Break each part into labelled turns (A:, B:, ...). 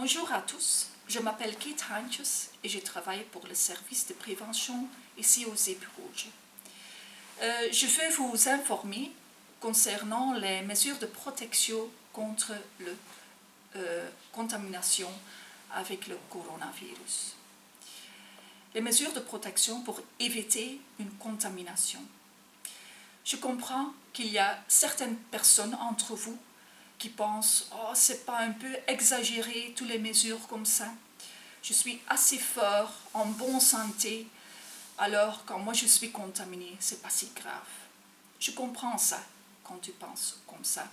A: Bonjour à tous, je m'appelle Kate Heintjes et je travaille pour le service de prévention ici aux Épirouges. Je veux vous informer concernant les mesures de protection contre la contamination avec le coronavirus. Les mesures de protection pour éviter une contamination. Je comprends qu'il y a certaines personnes entre vous qui pensent « Oh, c'est pas un peu exagéré, toutes les mesures comme ça. Je suis assez fort, en bonne santé, alors quand moi je suis contaminé, c'est pas si grave. » Je comprends ça quand tu penses comme ça.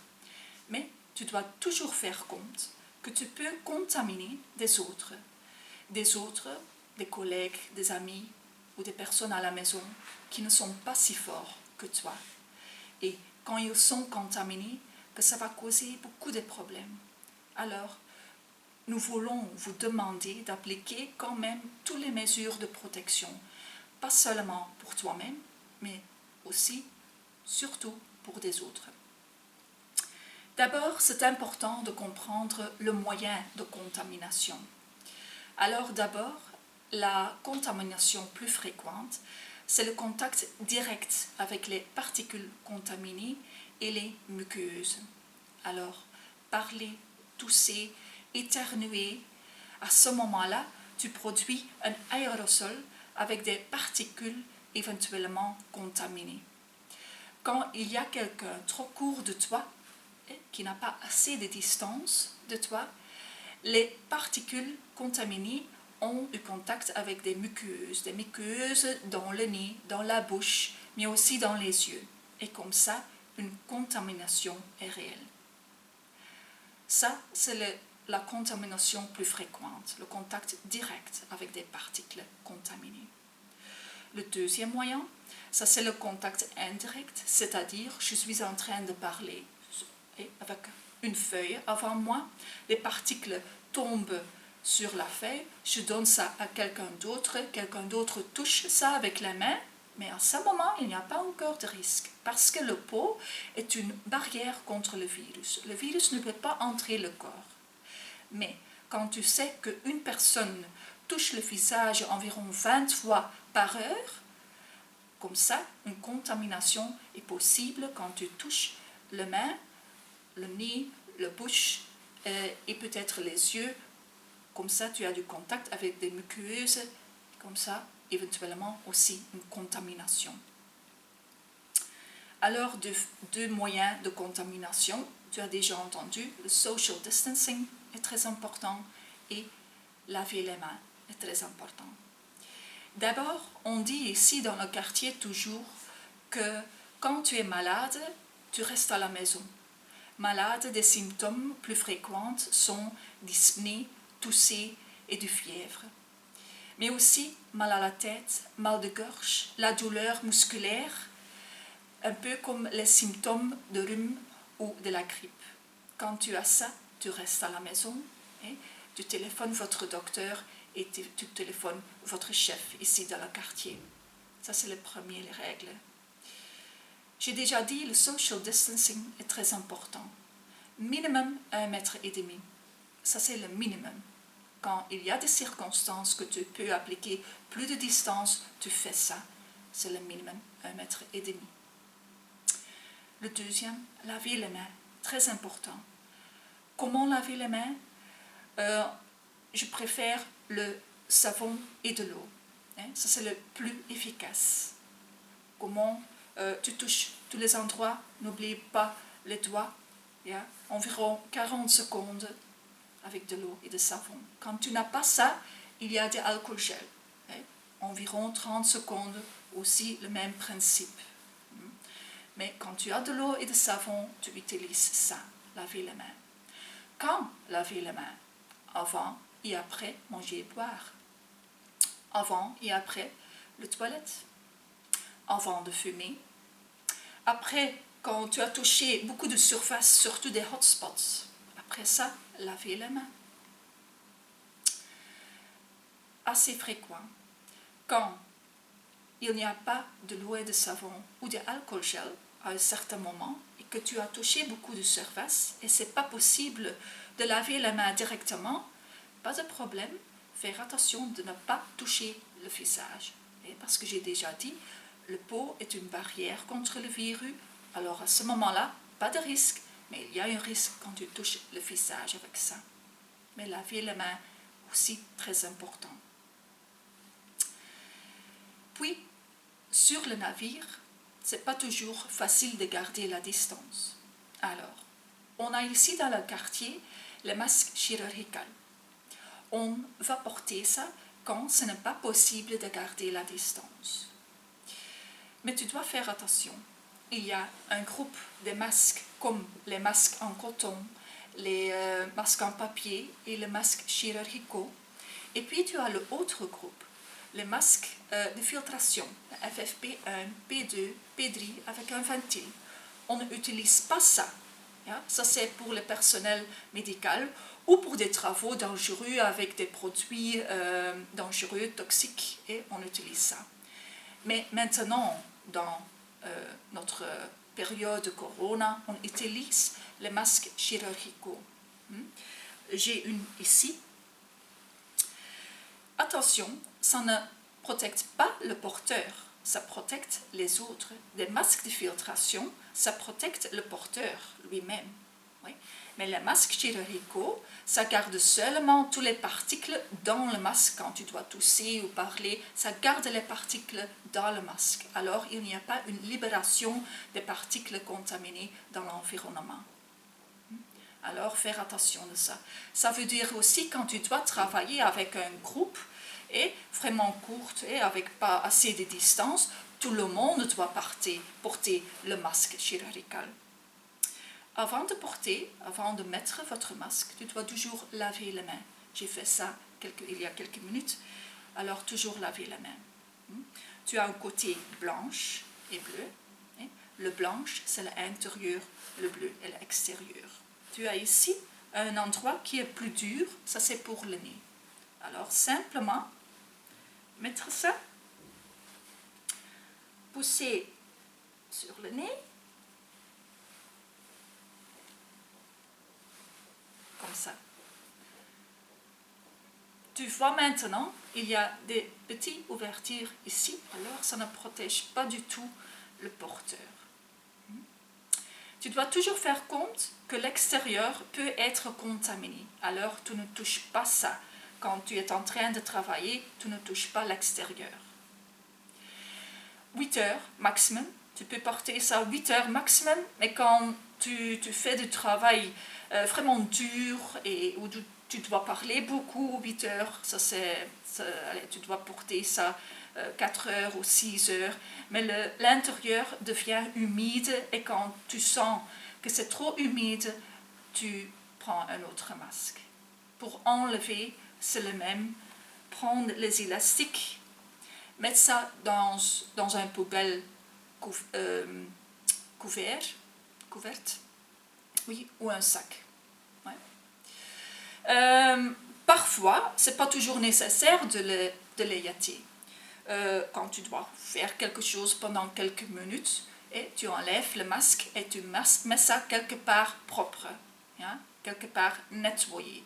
A: Mais tu dois toujours faire compte que tu peux contaminer des autres, des collègues, des amis ou des personnes à la maison qui ne sont pas si forts que toi. Et quand ils sont contaminés, que ça va causer beaucoup de problèmes. Alors, nous voulons vous demander d'appliquer quand même toutes les mesures de protection, pas seulement pour toi-même, mais aussi, surtout, pour des autres. D'abord, c'est important de comprendre le moyen de contamination. Alors d'abord, la contamination plus fréquente, c'est le contact direct avec les particules contaminées et les muqueuses. Alors, parler, tousser, éternuer, à ce moment-là, tu produis un aérosol avec des particules éventuellement contaminées. Quand il y a quelqu'un trop court de toi, qui n'a pas assez de distance de toi, les particules contaminées ont du contact avec des muqueuses dans le nez, dans la bouche, mais aussi dans les yeux. Et comme ça, une contamination est réelle. Ça, c'est la contamination plus fréquente, le contact direct avec des particules contaminées. Le deuxième moyen, ça c'est le contact indirect, c'est-à-dire je suis en train de parler avec une feuille avant moi, les particules tombent sur la feuille, je donne ça à quelqu'un d'autre touche ça avec la main, mais à ce moment, il n'y a pas encore de risque, parce que le pot est une barrière contre le virus. Le virus ne peut pas entrer le corps. Mais quand tu sais qu'une personne touche le visage environ 20 fois par heure, comme ça, une contamination est possible quand tu touches les mains, le nez, la bouche et peut-être les yeux. Comme ça, tu as du contact avec des muqueuses, comme ça, éventuellement aussi une contamination. Alors, deux moyens de contamination, tu as déjà entendu, le social distancing est très important et laver les mains est très important. D'abord, on dit ici dans le quartier toujours que quand tu es malade, tu restes à la maison. Malade, des symptômes plus fréquents sont dyspnée, tousser et du fièvre. Mais aussi mal à la tête, mal de gorge, la douleur musculaire, un peu comme les symptômes de rhume ou de la grippe. Quand tu as ça, tu restes à la maison, tu téléphones votre docteur et tu téléphones votre chef ici dans le quartier. Ça, c'est les premières règles. J'ai déjà dit, le social distancing est très important. Minimum 1,5 mètre. Ça, c'est le minimum. Quand il y a des circonstances que tu peux appliquer plus de distance, tu fais ça. C'est le minimum 1,5 mètre. Le deuxième, laver les mains. Très important. Comment laver les mains? Je préfère le savon et de l'eau. Ça, c'est le plus efficace. Comment tu touches tous les endroits, n'oublie pas les doigts. Environ 40 secondes avec de l'eau et de savon. Quand tu n'as pas ça, il y a de l'alcool gel. Environ 30 secondes, aussi le même principe. Mais quand tu as de l'eau et de savon, tu utilises ça, laver les mains. Quand laver les mains? Avant et après manger et boire. Avant et après les toilettes. Avant de fumer. Après, quand tu as touché beaucoup de surface, surtout des hotspots. Après ça, laver les mains. Assez fréquent. Quand il n'y a pas de l'eau et de savon ou de alcool gel à un certain moment et que tu as touché beaucoup de surface et ce n'est pas possible de laver les mains directement, pas de problème, faire attention de ne pas toucher le visage. Parce que j'ai déjà dit, le peau est une barrière contre le virus, alors à ce moment-là, pas de risque, mais il y a un risque quand tu touches le visage avec ça. Mais laver les mains aussi très important. Puis, sur le navire, c'est pas toujours facile de garder la distance. Alors, on a ici dans le quartier le masque chirurgical. On va porter ça quand ce n'est pas possible de garder la distance. Mais tu dois faire attention. Il y a un groupe de masques comme les masques en coton, les masques en papier et les masques chirurgicaux. Et puis tu as l'autre groupe, les masques de filtration, FFP1, P2, P3 avec un ventile. On n'utilise pas ça. Ça c'est pour le personnel médical ou pour des travaux dangereux avec des produits dangereux, toxiques, et on utilise ça. Mais maintenant, dans notre période de corona, on utilise les masques chirurgicaux. J'ai une ici. Attention, ça ne protège pas le porteur, ça protège les autres. Les masques de filtration, ça protège le porteur lui-même. Oui. Mais les masques chirurgicaux, ça garde seulement toutes les particules dans le masque. Quand tu dois tousser ou parler, ça garde les particules dans le masque. Alors, il n'y a pas une libération des particules contaminées dans l'environnement. Alors, faire attention de ça. Ça veut dire aussi quand tu dois travailler avec un groupe et vraiment courte et avec pas assez de distance, tout le monde doit porter le masque chirurgical. Avant de mettre votre masque, tu dois toujours laver les mains. J'ai fait ça il y a quelques minutes, alors toujours laver les mains. Tu as un côté blanche et bleu. Le blanche, c'est l'intérieur, le bleu est l'extérieur. Tu as ici un endroit qui est plus dur, ça c'est pour le nez. Alors simplement, mettre ça, pousser sur le nez, comme ça. Tu vois maintenant, il y a des petites ouvertures ici, alors ça ne protège pas du tout le porteur. Tu dois toujours faire compte que l'extérieur peut être contaminé, alors tu ne touches pas ça. Quand tu es en train de travailler, tu ne touches pas l'extérieur. 8 heures maximum, tu peux porter ça 8 heures maximum, mais quand tu fais du travail vraiment dur et où tu dois parler beaucoup, 8 heures, tu dois porter ça 4 heures ou 6 heures, mais l'intérieur devient humide et quand tu sens que c'est trop humide, tu prends un autre masque. Pour enlever, c'est le même, prendre les élastiques, mettre ça dans un poubelle couverte, oui, ou un sac. Ouais. Parfois, ce n'est pas toujours nécessaire de les jeter. Quand tu dois faire quelque chose pendant quelques minutes, et tu enlèves le masque et tu mets ça quelque part propre, quelque part nettoyé,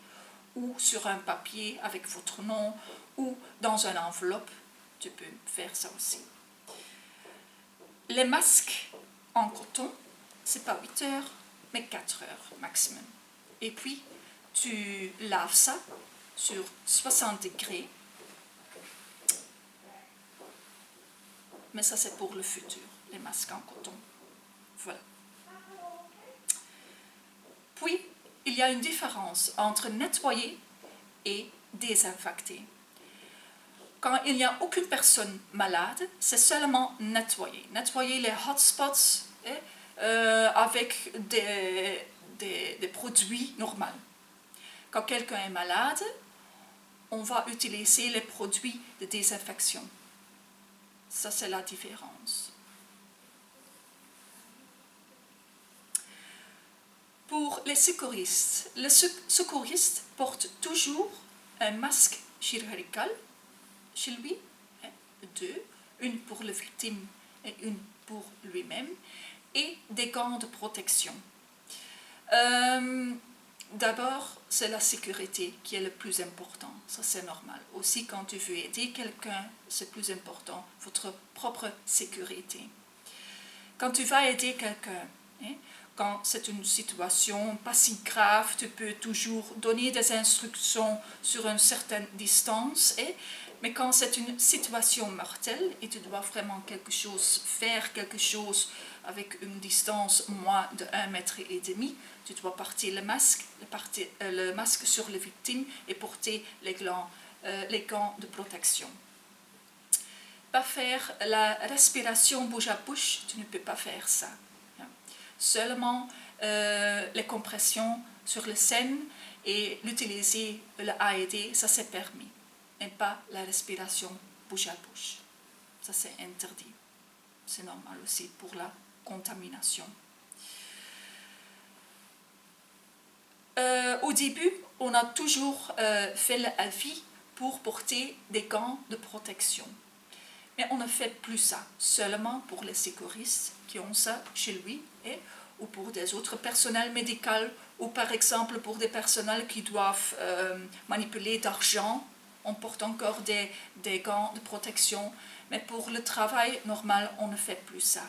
A: ou sur un papier avec votre nom, ou dans une enveloppe, tu peux faire ça aussi. Les masques en coton, c'est pas 8 heures, mais 4 heures maximum. Et puis, tu laves ça sur 60 degrés. Mais ça, c'est pour le futur, les masques en coton. Voilà. Puis, il y a une différence entre nettoyer et désinfecter. Quand il n'y a aucune personne malade, c'est seulement nettoyer. Nettoyer les hotspots avec des produits normaux. Quand quelqu'un est malade, on va utiliser les produits de désinfection. Ça, c'est la différence. Pour les secouristes, le secouriste porte toujours un masque chirurgical chez lui, 2, une pour la victime et une pour lui-même, et des gants de protection. d'abord, c'est la sécurité qui est le plus important. Ça, c'est normal. Aussi, quand tu veux aider quelqu'un, c'est plus important, votre propre sécurité. Quand tu vas aider quelqu'un, hein, quand c'est une situation pas si grave, tu peux toujours donner des instructions sur une certaine distance, mais quand c'est une situation mortelle et tu dois vraiment faire quelque chose avec une distance moins de 1,5 mètre, tu dois porter le masque sur la victime et porter les gants de protection. Pas faire la respiration bouche à bouche, tu ne peux pas faire ça. Seulement les compressions sur le sein et l'utiliser le AED, ça c'est permis, mais pas la respiration bouche à bouche. Ça c'est interdit. C'est normal aussi pour la contamination. Au début, on a toujours fait l'avis pour porter des gants de protection. Mais on ne fait plus ça, seulement pour les sécuristes qui ont ça chez lui, ou pour des autres personnels médicaux, ou par exemple pour des personnels qui doivent manipuler d'argent. On porte encore des gants de protection, mais pour le travail normal, on ne fait plus ça.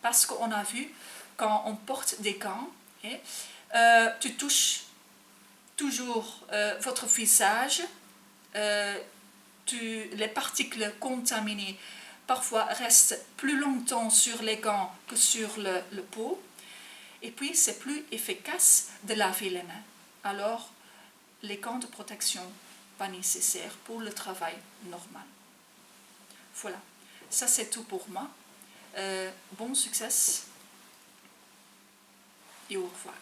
A: Parce qu'on a vu, quand on porte des gants, tu touches toujours votre visage, les particules contaminées parfois restent plus longtemps sur les gants que sur le peau, et puis c'est plus efficace de laver les mains. Alors, les gants de protection, pas nécessaires pour le travail normal. Voilà, ça c'est tout pour moi. Bon succès et au revoir.